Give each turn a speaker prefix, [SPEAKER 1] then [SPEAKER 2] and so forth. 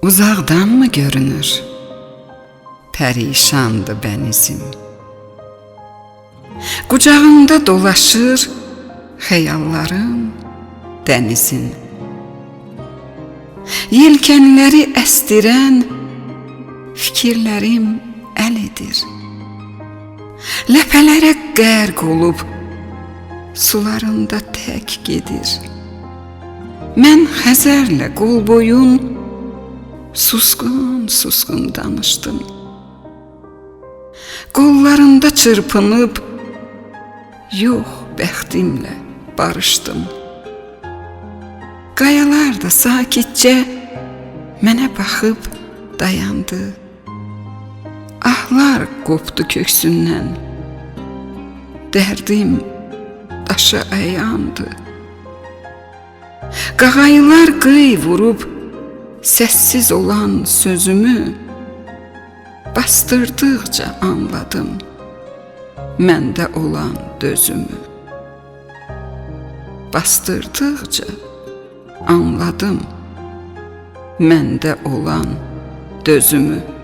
[SPEAKER 1] Uzaqdan mı görünür? Perişandı bənizim. Qucağımda dolaşır xəyallarım dənizin. Yelkənləri əstirən fikirlərim əl edir. Ləpələrə qərq olub sularında tək gedir. Mən Xəzərlə qol boyun susqun danışdım. Qollarında çırpınıb yox bəxtimlə barışdım. Qayalar da sakitcə mənə baxıb dayandı. Ahlar qopdu köksündən. Dərdim daşa əyandı. Qağayılar qıy vurub səssiz olan sözümü bastırdıqca anladım məndə olan dözümü. Bastırdıqca anladım məndə olan dözümü.